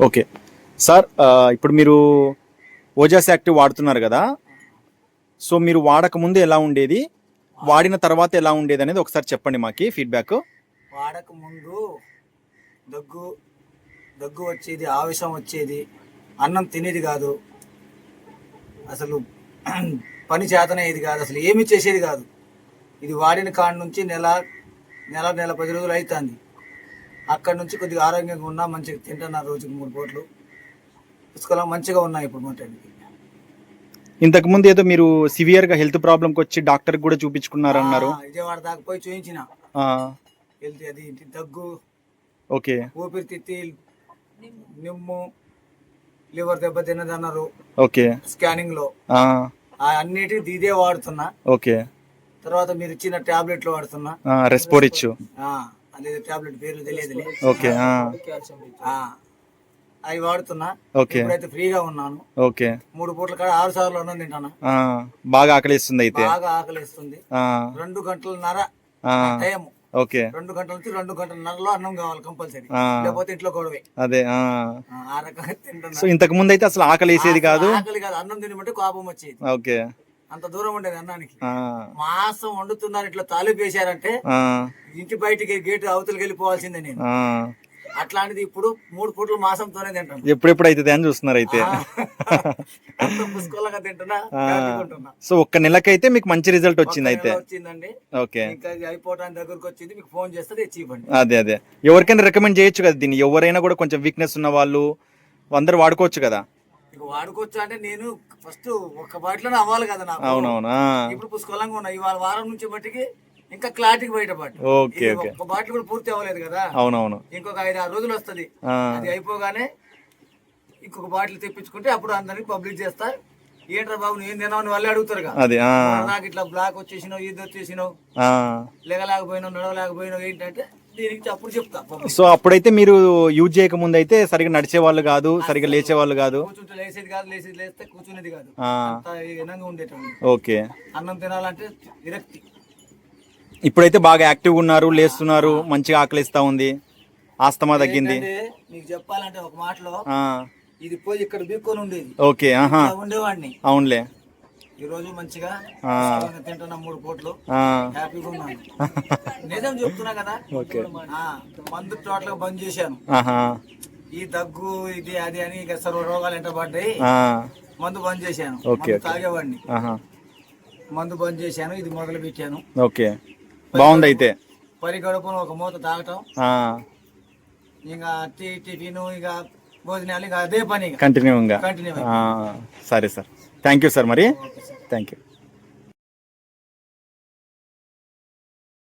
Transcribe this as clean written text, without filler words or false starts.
Okay sir, ఇప్పుడు మీరు Ojas active వాడుతున్నారు కదా, సో మీరు వాడక ముందు ఎలా ఉండేది, వాడిన తర్వాత ఎలా ఉండేది అనేది ఒకసారి చెప్పండి మాకి ఫీడ్బ్యాక్. వాడక ముందు దగ్గు దగ్గు వచ్చేది, ఆవేశం వచ్చేది, అన్నం తినేది కాదు, అసలు పని చేతనయ్యేది కాదు, అసలు ఏమీ చేసేది కాదు. ఇది వాడిన కాడ నుంచి నెల 10 రోజులు అవుతుంది. అక్కడి నుంచి కొద్దిగా ఆరోగ్యంగా ఉన్నా, మంచిగా తింటున్నా, రోజుకి 3 పూటలు పుష్కలం మంచిగా ఉన్నాయి ఇప్పుడు మొత్తానికి. ఇంతకుముందు ఏదో మీరు సివియర్గా హెల్త్ ప్రాబ్లంకి వచ్చి డాక్టర్కి కూడా చూపించుకున్నారన్నారు. విజయవాడ దాకా పోయి చూపించిన. హెల్త్ అది దగ్గు, ఓకే, ఊపిరితిత్తి, నిమ్ము, లివర్ దెబ్బ తిన్నది అన్నారు. ఓకే, స్కానింగ్ లో అన్నిటికీ ఇదే వాడుతున్నా. ఓకే, తర్వాత మీరు ఇచ్చిన టాబ్లెట్లు వాడుతున్నా. రెస్పోరిచ్ అదే టాబ్లెట్ పేర్లు తెలియదు. ఓకే, అవి వాడుతున్నా. ఓకే, ఇప్పుడైతే ఫ్రీగా ఉన్నాను. ఓకే, 3 పూట్ల కాడ 6 సార్లు అన్నం తింటాను. బాగా ఆకలిస్తుంది. అయితే బాగా ఆకలిస్తుంది. 2 గంటలన్నర టైం. ఓకే, 2 గంటల నుంచి 2 గంటలన్నరలో అన్నం కావాలి కంపల్సరీ, లేకపోతే ఇంట్లో గొడవే. అదే ఆ రకంగా తింటున్నా. సో ఇంతకు ముందు అయితే అసలు ఆకలి వేసేది కాదు. ఆకలి కాదు, అన్నం తినమంటే కోపం వచ్చేది. ఓకే, అంత దూరం ఉండేది అన్నానికి. మాసం వండుతున్నారు, ఇట్లా తాలింపు వేసారంటే ఇంటి బయటికి గేటు అవతలకి వెళ్ళిపోవాల్సిందే నేను. అట్లాంటిది ఇప్పుడు 3 పూటలు మాసంతోనే తింటాను. ఎప్పుడెప్పుడు అవుతుంది అని చూస్తున్నారు అయితే. పుష్కలంగా తింటున్నా. సో ఒక్క నెలకైతే మీకు మంచి రిజల్ట్ వచ్చింది అయితే. వచ్చిందండి. ఓకే, ఇంకా అయిపోవడానికి దగ్గరకు వచ్చింది. మీకు ఫోన్ చేస్తే తెచ్చి ఇవ్వండి. అదే ఎవరికైనా రికమెండ్ చేయొచ్చు కదా దీన్ని. ఎవరైనా కూడా కొంచెం వీక్నెస్ ఉన్న వాళ్ళు అందరు వాడుకోవచ్చు కదా. వాడుకోవచ్చు అంటే నేను ఫస్ట్ ఒక బాటిలోనే అవ్వాలి కదా నాకు. అవునవునా. ఇప్పుడు పుష్కలంగా ఉన్నా. ఇవాళ వారం నుంచి బట్టికి ఇంకా క్లారిటీకి బయటపడ్డా. ఓకే, ఒక బాటిల్ కూడా పూర్తి అవ్వలేదు కదా. అవునవును. ఇంకొక 5-6 రోజులు వస్తుంది. అది అయిపోగానే ఇంకొక బాటిల్ తెప్పించుకుంటే అప్పుడు అందరికి పబ్లిక్ చేస్తా. ఏంట్రా బాబు నేను తినామని వాళ్ళే అడుగుతారు కదా. నాకు ఇట్లా బ్లాక్ వచ్చేసినావు, ఇది వచ్చేసినావు, లేగలేకపోయినావు, నడవలేకపోయినావు ఏంటంటే దీనికి అప్పుడు చెప్తా. సో అప్పుడైతే మీరు యూజ్ చేయక ముందు అయితే సరిగా నడిచే వాళ్ళు కాదు, సరిగా లేచే వాళ్ళు కాదు. కూర్చుంటే లేచేది కాదు, లేస్తే కూర్చునేది కాదు. ఉండేటండి. ఓకే, అన్నం తినాలంటే విరక్తి. ఇప్పుడైతే బాగా యాక్టివ్గా ఉన్నారు, లేస్తున్నారు, మంచిగా ఆకలిస్తా ఉంది, ఆస్తమా తగ్గింది. మీకు చెప్పాలంటే ఒక మాటలో ఇది పోయి ఇక్కడ బీక్కొని ఉండేది. ఓకే, ఉండేవాడిని. అవునులే. ఈ రోజు మంచిగా తింటున్నా, 3 పూటలు హ్యాపీగా ఉన్నాను. నిజం చెప్తున్నా కదా. మందు టోటల్ బంద్ చేశాను. ఈ దగ్గు ఇది అది అని ఇక సర్వ రోగాలు ఎంట పడ్డాయి. మందు బంద్ చేశాను. తాగేవాడిని. మందు బంద్ చేశాను. ఇది మొదలు పెట్టాను. ఓకే, బాగుంది అయితే. పరిగడుపును ఒక మూత తాగటం, ఇంకా టిఫిన్, ఇక భోజనాలు, ఇక అదే పని కంటిన్యూ. సరే సార్, థ్యాంక్ యూ సార్. మరి థ్యాంక్ యూ.